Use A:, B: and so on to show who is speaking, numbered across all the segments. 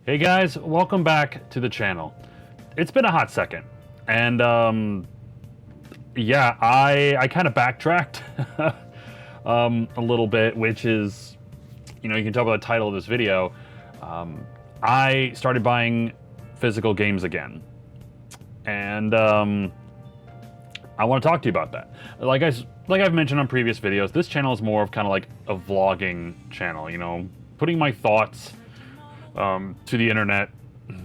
A: Hey guys, welcome back to the channel. It's been a hot second, and yeah, I kind of backtracked a little bit, which is, you can tell by the title of this video. I started buying physical games again, and I want to talk to you about that. Like I've mentioned on previous videos, this channel is more of kind of like a vlogging channel. Putting my thoughts to the internet,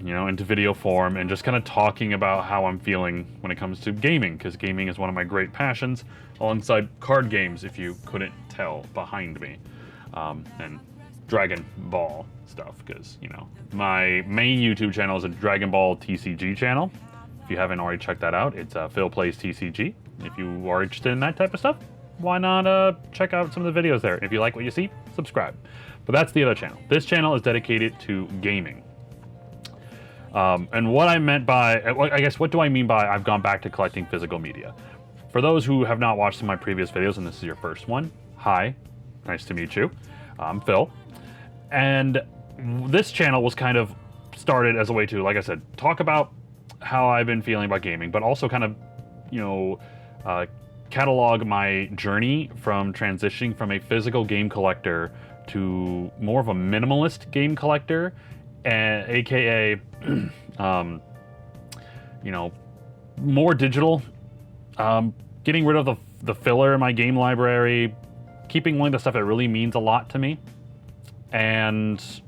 A: into video form, and just kind of talking about how I'm feeling when it comes to gaming, because gaming is one of my great passions, alongside card games, if you couldn't tell behind me, and Dragon Ball stuff, because, my main YouTube channel is a Dragon Ball TCG channel. If you haven't already checked that out, it's Phil Plays TCG. If you are interested in that type of stuff, why not check out some of the videos there. If you like what you see, subscribe. But that's the other channel. This channel is dedicated to gaming. And what I meant by, I guess, what do I mean by I've gone back to collecting physical media? For those who have not watched some of my previous videos, and this is your first one, hi, nice to meet you. I'm Phil. And this channel was kind of started as a way to, like I said, talk about how I've been feeling about gaming, but also kind of, catalog my journey from transitioning from a physical game collector to more of a minimalist game collector, aka more digital, getting rid of the filler in my game library, keeping only the stuff that really means a lot to me, and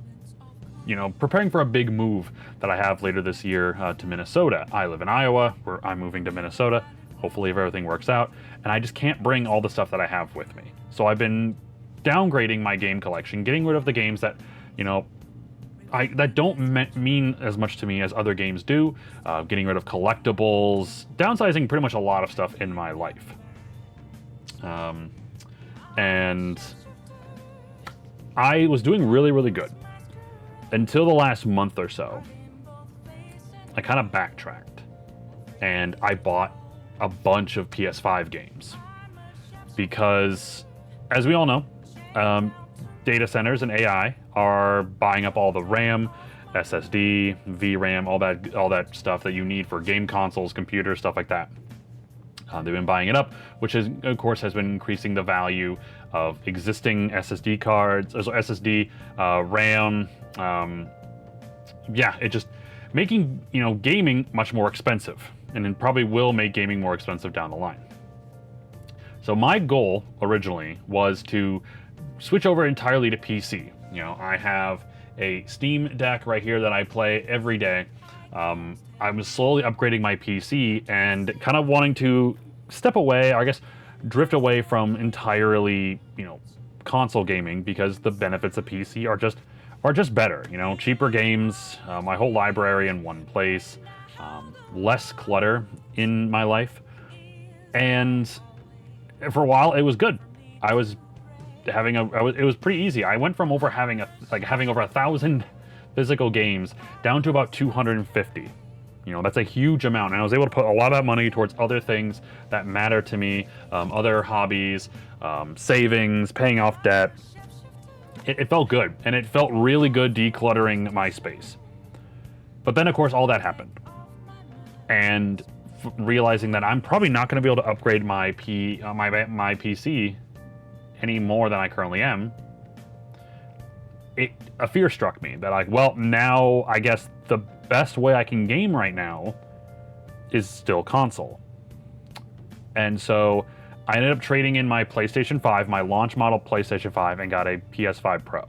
A: preparing for a big move that I have later this year to Minnesota. I live in Iowa, where I'm moving to Minnesota, hopefully if everything works out, and I just can't bring all the stuff that I have with me. So I've been downgrading my game collection, getting rid of the games that, that don't mean as much to me as other games do, getting rid of collectibles, downsizing pretty much a lot of stuff in my life. And I was doing really, really good until the last month or so. I kind of backtracked, and I bought a bunch of PS5 games because, as we all know, data centers and AI are buying up all the RAM, SSD, VRAM, all that stuff that you need for game consoles, computers, stuff like that. They've been buying it up, which is, of course, has been increasing the value of existing SSD cards, so SSD, RAM. Yeah, it just making gaming much more expensive, and it probably will make gaming more expensive down the line. So my goal originally was to switch over entirely to PC. I have a Steam Deck right here that I play every day. I'm slowly upgrading my PC and kind of wanting to step away, or I guess drift away from entirely, console gaming, because the benefits of PC are just better. Cheaper games, my whole library in one place, less clutter in my life, and for a while it was good. I was having it was pretty easy. I went from having over 1,000 physical games down to about 250. That's a huge amount, and I was able to put a lot of that money towards other things that matter to me, other hobbies, savings, paying off debt. It felt good, and it felt really good decluttering my space. But then, of course, all that happened, and realizing that I'm probably not going to be able to upgrade my PC any more than I currently am, a fear struck me that, well, now I guess the best way I can game right now is still console. And so I ended up trading in my PlayStation 5, my launch model PlayStation 5, and got a PS5 Pro.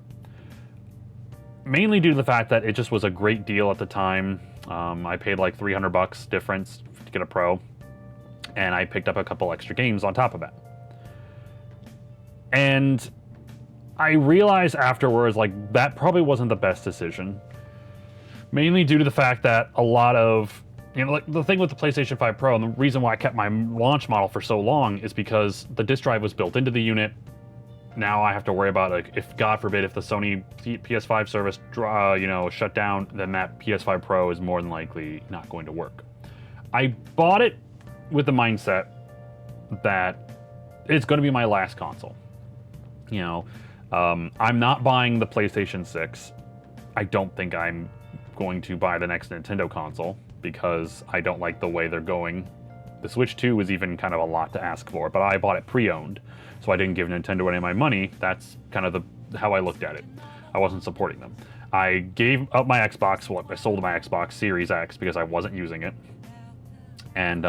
A: Mainly due to the fact that it just was a great deal at the time. I paid like $300 difference to get a Pro, and I picked up a couple extra games on top of that. And I realized afterwards, that probably wasn't the best decision. Mainly due to the fact that a lot of, the thing with the PlayStation 5 Pro, and the reason why I kept my launch model for so long, is because the disk drive was built into the unit. Now I have to worry about, if God forbid, if the Sony PS5 service, shut down, then that PS5 Pro is more than likely not going to work. I bought it with the mindset that it's going to be my last console. I'm not buying the PlayStation 6. I don't think I'm going to buy the next Nintendo console because I don't like the way they're going. The Switch 2 was even kind of a lot to ask for, but I bought it pre-owned, so I didn't give Nintendo any of my money. That's kind of how I looked at it. I wasn't supporting them. I gave up my Xbox. Well, I sold my Xbox Series X because I wasn't using it, and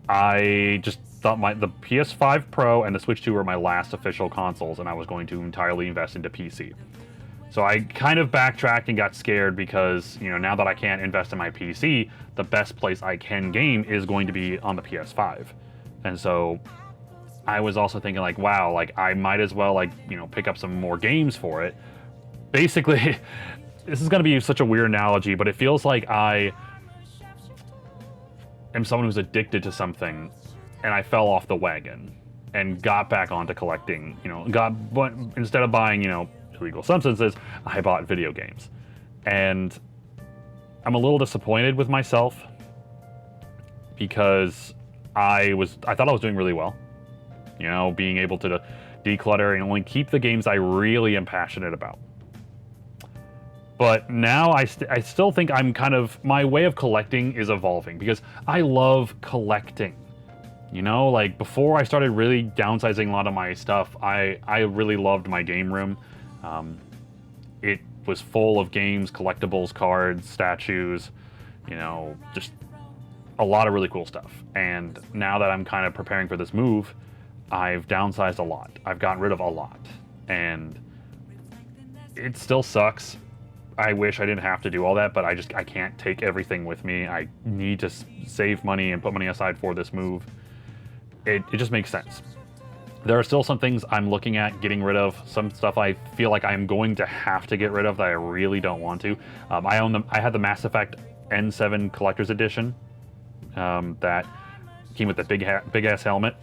A: I just thought the PS5 Pro and the Switch 2 were my last official consoles, and I was going to entirely invest into PC. So I kind of backtracked and got scared because, you know, now that I can't invest in my PC, the best place I can game is going to be on the PS5. And so I was also thinking like, wow, like I might as well like, you know, pick up some more games for it. Basically, this is going to be such a weird analogy, but it feels like I am someone who's addicted to something and I fell off the wagon and got back onto collecting, you know, but instead of buying, you know, illegal substances, I bought video games. And I'm a little disappointed with myself because I thought I was doing really well. You know, being able to declutter and only keep the games I really am passionate about. But now I still think I'm kind of, my way of collecting is evolving because I love collecting. You know, like before I started really downsizing a lot of my stuff, I really loved my game room. It was full of games, collectibles, cards, statues, you know, just a lot of really cool stuff. And now that I'm kind of preparing for this move, I've downsized a lot. I've gotten rid of a lot. And it still sucks. I wish I didn't have to do all that, but I can't take everything with me. I need to save money and put money aside for this move. It just makes sense. There are still some things I'm looking at getting rid of. Some stuff I feel like I'm going to have to get rid of that I really don't want to. I had the Mass Effect N7 Collector's Edition that came with the big ass helmet.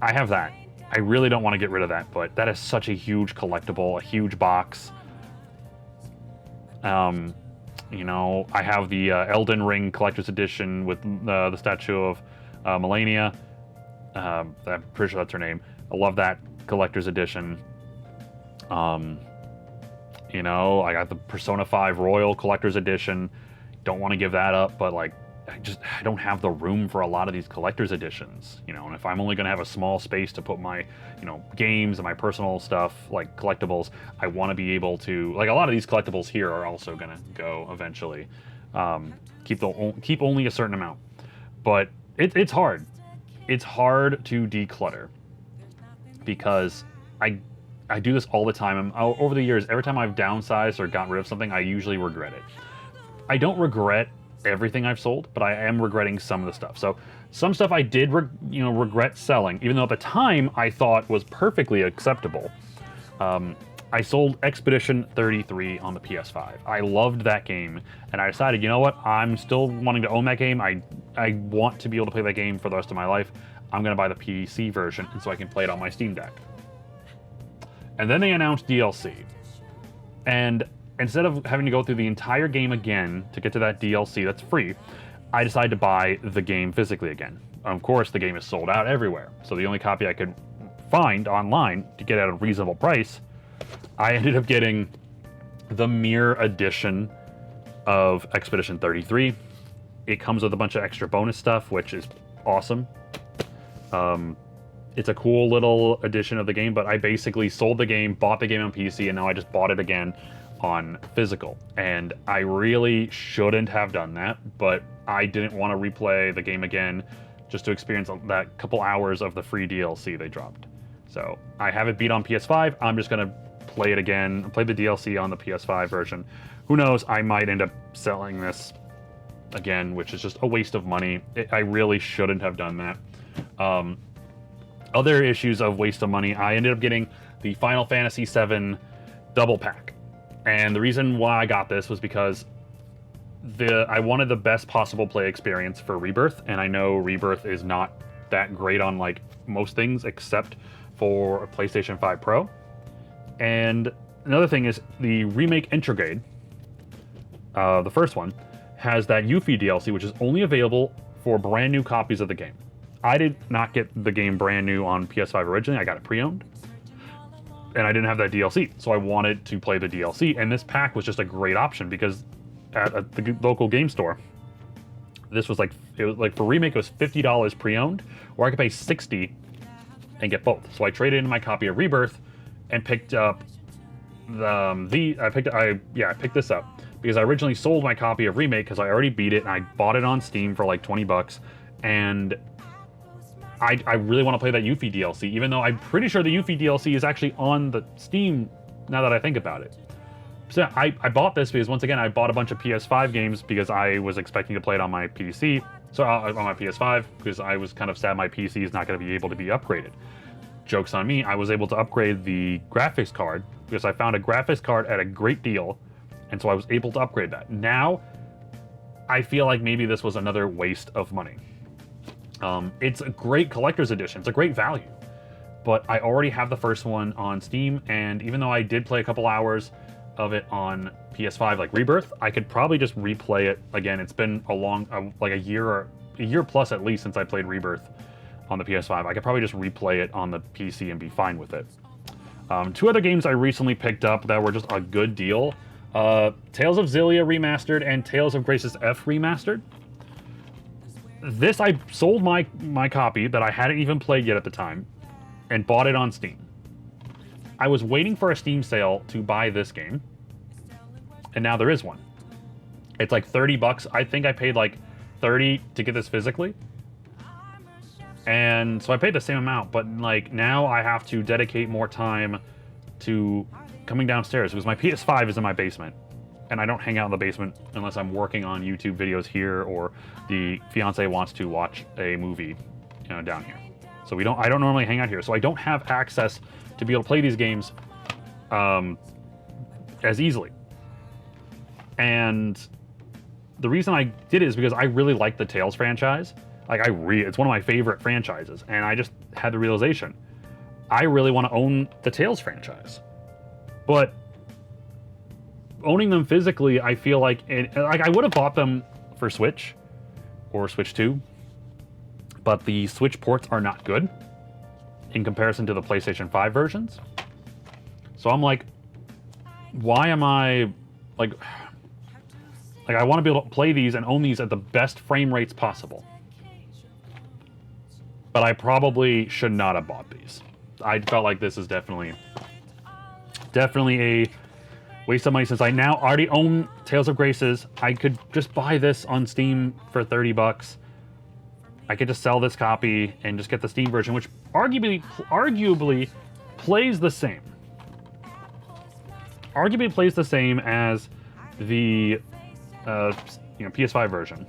A: I have that. I really don't want to get rid of that, but that is such a huge collectible, a huge box. You know, I have the Elden Ring Collector's Edition with the statue of Melania. I'm pretty sure that's her name. I love that collector's edition. You know, I got the Persona 5 Royal Collector's Edition. Don't want to give that up, but like, I don't have the room for a lot of these collector's editions, you know, and if I'm only going to have a small space to put my, you know, games and my personal stuff, like collectibles, I want to be able to, like a lot of these collectibles here are also going to go eventually. Keep only a certain amount, but it's hard. It's hard to declutter because I do this all the time. Over the years, every time I've downsized or gotten rid of something, I usually regret it. I don't regret everything I've sold, but I am regretting some of the stuff. So some stuff I did regret selling, even though at the time I thought was perfectly acceptable. I sold Expedition 33 on the PS5. I loved that game, and I decided, you know what, I'm still wanting to own that game. I want to be able to play that game for the rest of my life. I'm going to buy the PC version, and so I can play it on my Steam Deck. And then they announced DLC. And instead of having to go through the entire game again to get to that DLC that's free, I decided to buy the game physically again. Of course, the game is sold out everywhere, so the only copy I could find online to get at a reasonable price, I ended up getting the Mirror Edition of Expedition 33. It comes with a bunch of extra bonus stuff, which is awesome. It's a cool little edition of the game, but I basically sold the game, bought the game on PC, and now I just bought it again on physical. And I really shouldn't have done that, but I didn't want to replay the game again just to experience that couple hours of the free DLC they dropped. So I have it beat on PS5. I'm just going to play it again, play the DLC on the PS5 version. Who knows, I might end up selling this again, which is just a waste of money. I really shouldn't have done that. Other issues of waste of money, I ended up getting the Final Fantasy VII double pack. And the reason why I got this was because I wanted the best possible play experience for Rebirth, and I know Rebirth is not that great on like most things except for a PlayStation 5 Pro. And another thing is the remake Intrograde, the first one, has that Yuffie DLC, which is only available for brand new copies of the game. I did not get the game brand new on PS5 originally. I got it pre-owned. and I didn't have that DLC, so I wanted to play the DLC, and this pack was just a great option because at the local game store, this was like, it was like for Remake it was $50 pre-owned, or I could pay $60 and get both. So I traded in my copy of Rebirth and picked up I picked this up because I originally sold my copy of Remake because I already beat it and I bought it on Steam for like 20 bucks, and I really want to play that Yuffie DLC, even though I'm pretty sure the Yuffie DLC is actually on the Steam now that I think about it. So yeah, I bought this because, once again, I bought a bunch of PS5 games because I was expecting to play it on my PC, on my PS5, because I was kind of sad my PC is not going to be able to be upgraded. Joke's on me, I was able to upgrade the graphics card because I found a graphics card at a great deal, and so I was able to upgrade that. Now, I feel like maybe this was another waste of money. It's a great collector's edition. It's a great value. But I already have the first one on Steam, and even though I did play a couple hours of it on PS5, like Rebirth, I could probably just replay it again. It's been like a year plus at least since I played Rebirth on the PS5. I could probably just replay it on the PC and be fine with it. Two other games I recently picked up that were just a good deal. Tales of Xillia Remastered and Tales of Graces F Remastered. This, I sold my copy that I hadn't even played yet at the time and bought it on Steam. I was waiting for a Steam sale to buy this game, and now there is one. It's like 30 bucks. I think I paid like 30 to get this physically. And so I paid the same amount, but like now I have to dedicate more time to coming downstairs because my PS5 is in my basement. And I don't hang out in the basement unless I'm working on YouTube videos here or the fiance wants to watch a movie, down here. So I don't normally hang out here. So I don't have access to be able to play these games as easily. And the reason I did it is because I really like the Tales franchise. Like it's one of my favorite franchises, and I just had the realization I really want to own the Tales franchise. But owning them physically, I feel like I would have bought them for Switch or Switch 2, but the Switch ports are not good in comparison to the PlayStation 5 versions. So I'm like, why am I like I want to be able to play these and own these at the best frame rates possible. But I probably should not have bought these. I felt like this is definitely a waste of money since I now already own Tales of Graces. I could just buy this on Steam for 30 bucks. I could just sell this copy and just get the Steam version, which arguably plays the same. Arguably plays the same as the PS5 version.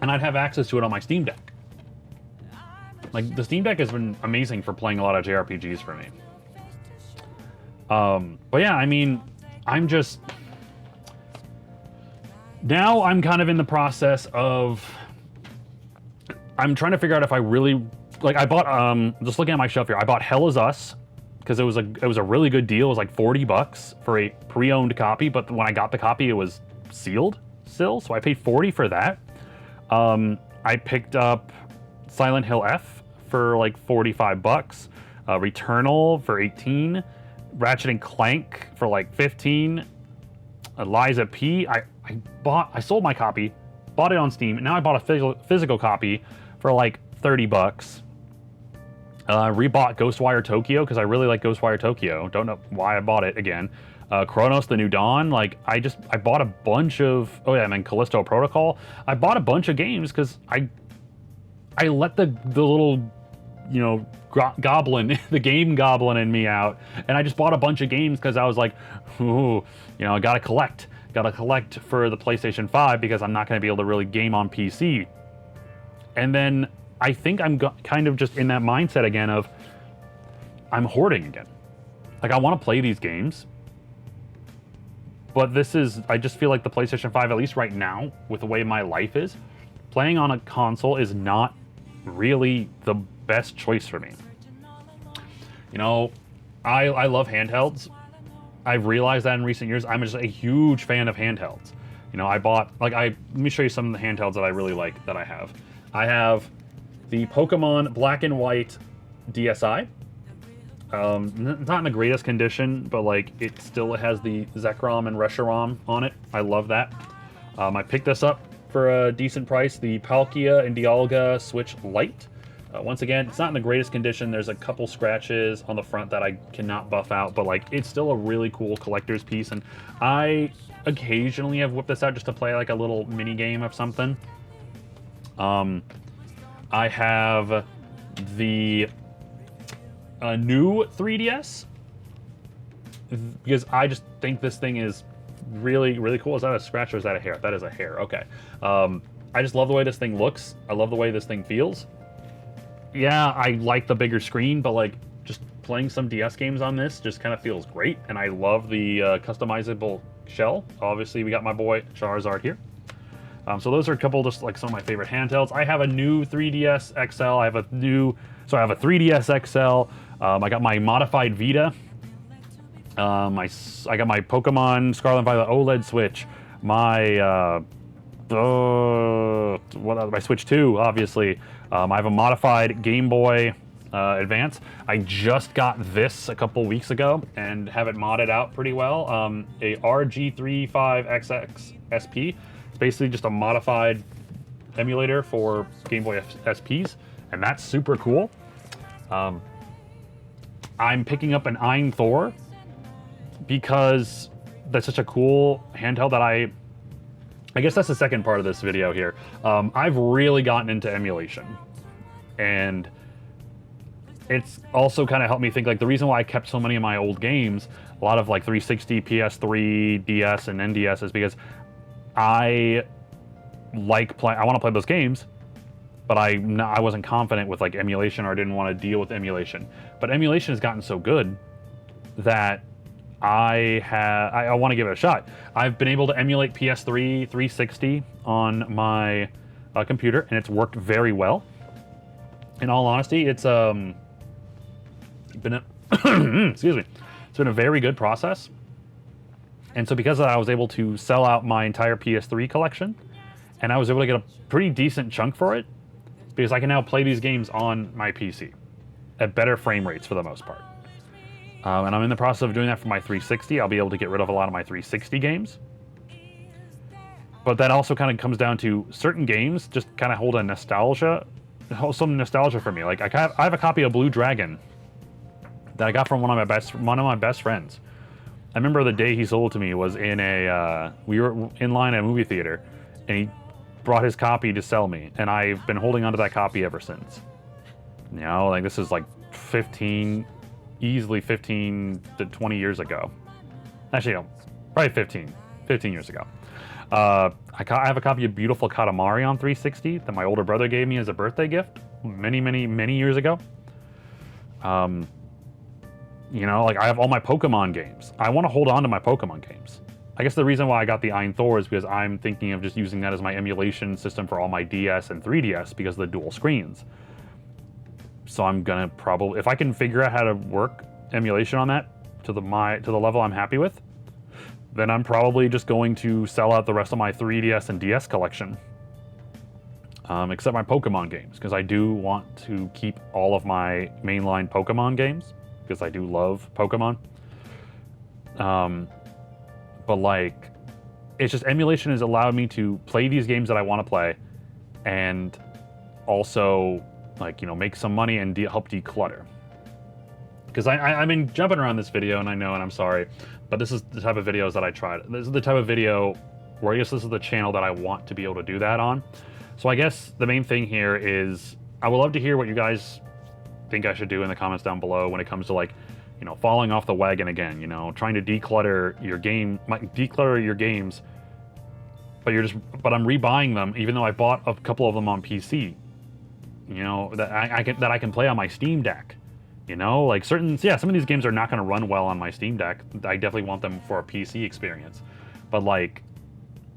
A: And I'd have access to it on my Steam Deck. Like, the Steam Deck has been amazing for playing a lot of JRPGs for me. But yeah, I mean, now I'm kind of in the process of, I'm trying to figure out if I really, like, I bought, just looking at my shelf here, I bought Hell Is Us, because it was a really good deal. It was like 40 bucks for a pre-owned copy, but when I got the copy, it was sealed still, so I paid 40 for that. I picked up Silent Hill F for like 45 bucks, Returnal for 18, Ratchet and Clank for like 15, Liza P. I sold my copy, bought it on Steam, and now I bought a physical copy for like 30 bucks. Rebought Ghostwire Tokyo because I really like Ghostwire Tokyo. Don't know why I bought it again. Chronos: The New Dawn. Like I bought a bunch of. Oh yeah, and then Callisto Protocol. I bought a bunch of games because I let the little, goblin, the game goblin in me out, and I just bought a bunch of games because I was like, ooh, I gotta collect for the PlayStation 5 because I'm not gonna be able to really game on PC. And then I think I'm kind of just in that mindset again of I'm hoarding again. Like I want to play these games, but I just feel like the PlayStation 5, at least right now, with the way my life is, playing on a console is not really the best choice for me. I love handhelds. I've realized that in recent years. I'm just a huge fan of handhelds. I bought, let me show you some of the handhelds that I really like that I have. I have the Pokemon Black and White DSi. Not in the greatest condition, but like it still has the Zekrom and Reshiram on it. I love that. I picked this up for a decent price, the Palkia and Dialga Switch Lite. Once again, it's not in the greatest condition. There's a couple scratches on the front that I cannot buff out, but like it's still a really cool collector's piece, and I occasionally have whipped this out just to play like a little mini game of something. I have the new 3DS because I just think this thing is really, really cool. Is that a scratch or is that a hair? That is a hair. Okay. I just love the way this thing looks. I love the way this thing feels. Yeah, I like the bigger screen, but like just playing some DS games on this just kind of feels great. And I love the customizable shell. Obviously, we got my boy Charizard here. So those are a couple just like some of my favorite handhelds. I have a new 3DS XL. I have a 3DS XL. I got my modified Vita. I got my Pokemon Scarlet and Violet OLED Switch. My my Switch 2, obviously. I have a modified Game Boy Advance. I just got this a couple weeks ago and have it modded out pretty well. A RG35XX SP. It's basically just a modified emulator for Game Boy SPs, and that's super cool. I'm picking up an Ein Thor because that's such a cool handheld that I guess that's the second part of this video here. I've really gotten into emulation, and it's also kind of helped me think, like, the reason why I kept so many of my old games, a lot of like 360, PS3, DS, and NDS, is because I want to play those games, but I wasn't confident with like emulation, or I didn't want to deal with emulation. But emulation has gotten so good that I want to give it a shot. I've been able to emulate PS3 360 on my computer, and it's worked very well. In all honesty, it's been a excuse me, it's been a very good process. And so because of that, I was able to sell out my entire PS3 collection, and I was able to get a pretty decent chunk for it because I can now play these games on my PC at better frame rates for the most part. And I'm in the process of doing that for my 360. I'll be able to get rid of a lot of my 360 games. But that also kind of comes down to certain games just kind of hold some nostalgia for me. Like I have a copy of Blue Dragon that I got from one of my best friends. I remember the day he sold it to me was in we were in line at a movie theater, and he brought his copy to sell me, and I've been holding onto that copy ever since. You know, like this is like easily 15 to 20 years ago. Actually, no, probably 15 years ago. I have a copy of Beautiful Katamari on 360 that my older brother gave me as a birthday gift many years ago. You know, like I have all my Pokemon games. I want to hold on to my Pokemon games. I guess the reason why I got the Ein Thor is because I'm thinking of just using that as my emulation system for all my DS and 3DS because of the dual screens. So I'm gonna probably, if I can figure out how to work emulation on that to the level I'm happy with, then I'm probably just going to sell out the rest of my 3DS and DS collection, except my Pokemon games, because I do want to keep all of my mainline Pokemon games because I do love Pokemon. But like, it's just emulation has allowed me to play these games that I want to play, and also, like, you know, make some money and help declutter. Because I've been jumping around this video, and I know, and I'm sorry, but this is the type of videos that I tried. This is the type of video where I guess this is the channel that I want to be able to do that on. So I guess the main thing here is I would love to hear what you guys think I should do in the comments down below when it comes to, like, you know, falling off the wagon again, you know, trying to declutter your games, but I'm rebuying them even though I bought a couple of them on PC. You know, that I can play on my Steam Deck. You know, like some of these games are not going to run well on my Steam Deck. I definitely want them for a PC experience. But like,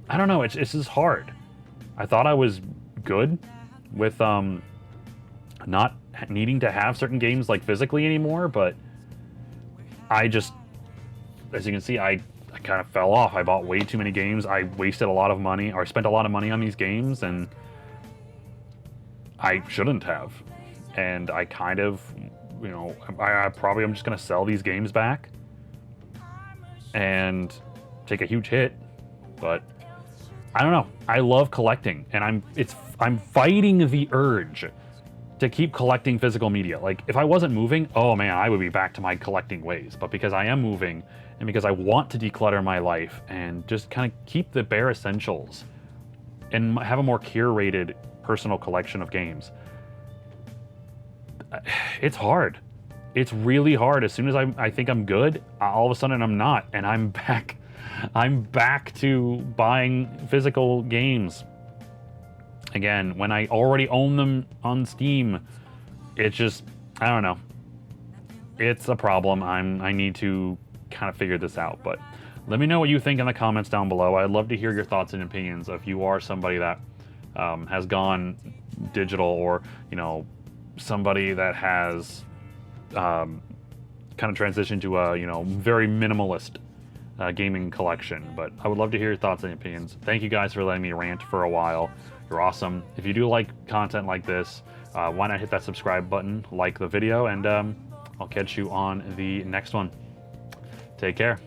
A: I don't know, it's just hard. I thought I was good with not needing to have certain games like physically anymore, but I just, as you can see, I kind of fell off. I bought way too many games. I wasted a lot of money, or spent a lot of money on these games, and I shouldn't have. And I kind of you know, I probably am just going to sell these games back and take a huge hit. But I don't know. I love collecting, and I'm fighting the urge to keep collecting physical media. Like, if I wasn't moving, oh man, I would be back to my collecting ways. But because I am moving, and because I want to declutter my life and just kind of keep the bare essentials and have a more curated personal collection of games, it's hard. It's really hard. As soon as I think I'm good, all of a sudden I'm not, and I'm back. I'm back to buying physical games again when I already own them on Steam. It's just, I don't know. It's a problem. I need to kind of figure this out. But let me know what you think in the comments down below. I'd love to hear your thoughts and opinions if you are somebody that has gone digital, or you know, somebody that has kind of transitioned to a, you know, very minimalist gaming collection. But I would love to hear your thoughts and opinions. Thank you guys for letting me rant for a while. You're awesome. If you do like content like this, why not hit that subscribe button, like the video, and I'll catch you on the next one. Take care.